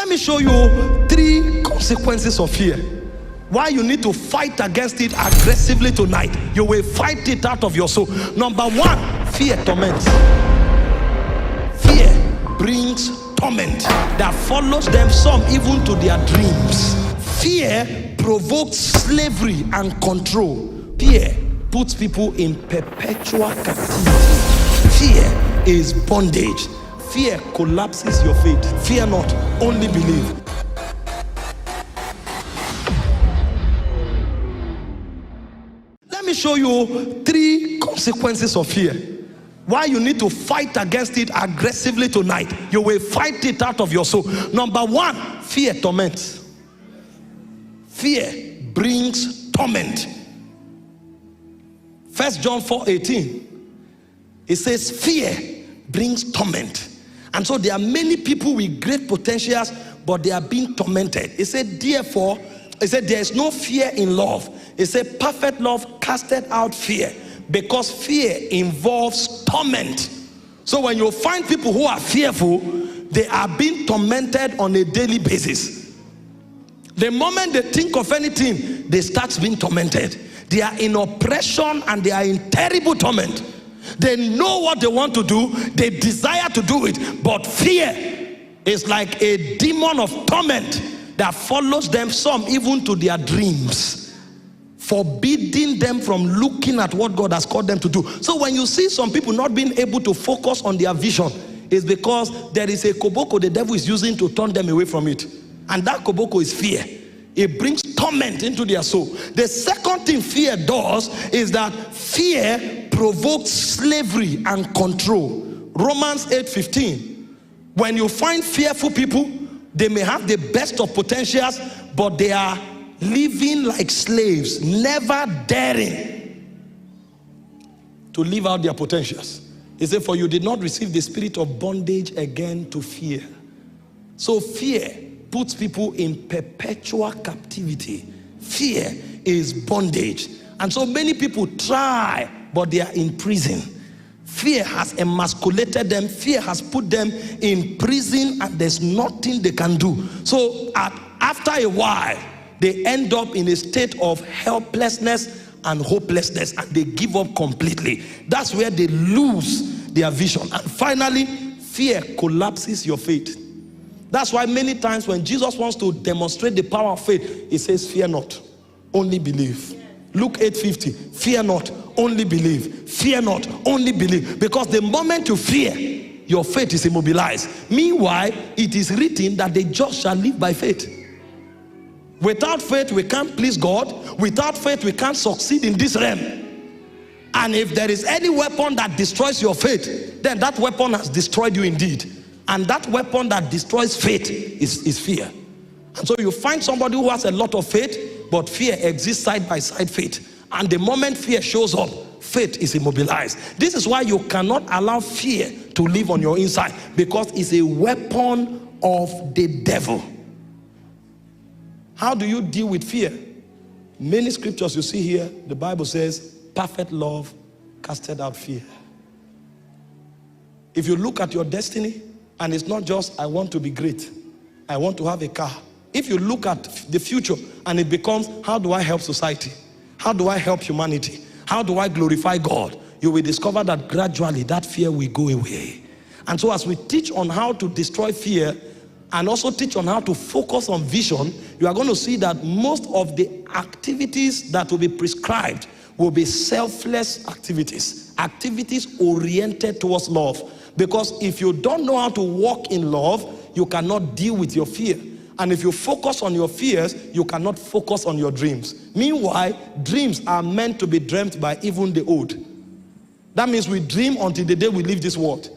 Let me show you 3 consequences of fear. Why you need to fight against it aggressively tonight. You will fight it out of your soul. Number 1, fear torments. Fear brings torment that follows them, some even to their dreams. Fear provokes slavery and control. Fear puts people in perpetual captivity. Fear is bondage. Fear collapses your faith. Fear not, only believe. Let me show you 3 consequences of fear. Why you need to fight against it aggressively tonight. You will fight it out of your soul. Number 1, fear torments. Fear brings torment. 1 John 4:18. It says fear brings torment. And so there are many people with great potentials, but they are being tormented. It said, therefore, it said there is no fear in love. It said perfect love casted out fear, because fear involves torment. So when you find people who are fearful, they are being tormented on a daily basis. The moment they think of anything, they start being tormented. They are in oppression and they are in terrible torment. They know what they want to do, they desire to do it, but fear is like a demon of torment that follows them, some even to their dreams, forbidding them from looking at what God has called them to do. So when you see some people not being able to focus on their vision, it's because there is a koboko the devil is using to turn them away from it. And that koboko is fear. It brings torment into their soul. The second thing fear does is that fear provokes slavery and control. Romans 8:15. When you find fearful people, they may have the best of potentials, but they are living like slaves, never daring to live out their potentials. He said, for you did not receive the spirit of bondage again to fear. So fear puts people in perpetual captivity. Fear is bondage. And so many people try, but they are in prison. Fear has emasculated them. Fear has put them in prison, and there's nothing they can do. So after a while, they end up in a state of helplessness and hopelessness, and they give up completely. That's where they lose their vision. And finally, fear collapses your faith. That's why many times when Jesus wants to demonstrate the power of faith, he says, fear not, only believe. Luke 8:50, fear not, only believe. Fear not, only believe. Because the moment you fear, your faith is immobilized. Meanwhile, it is written that the just shall live by faith. Without faith, we can't please God. Without faith, we can't succeed in this realm. And if there is any weapon that destroys your faith, then that weapon has destroyed you indeed. And that weapon that destroys faith is fear. And so you find somebody who has a lot of faith, but fear exists side by side faith. And the moment fear shows up, faith is immobilized. This is why you cannot allow fear to live on your inside, because it's a weapon of the devil. How do you deal with fear? Many scriptures you see here, the Bible says, perfect love casted out fear. If you look at your destiny, and it's not just, I want to be great, I want to have a car. If you look at the future and it becomes, how do I help society? How do I help humanity? How do I glorify God? You will discover that gradually that fear will go away. And so as we teach on how to destroy fear and also teach on how to focus on vision, you are going to see that most of the activities that will be prescribed will be selfless activities, activities oriented towards love. Because if you don't know how to walk in love, you cannot deal with your fear. And if you focus on your fears, you cannot focus on your dreams. Meanwhile, dreams are meant to be dreamt by even the old. That means we dream until the day we leave this world.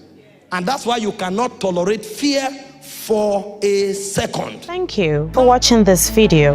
And that's why you cannot tolerate fear for a second. Thank you for watching this video.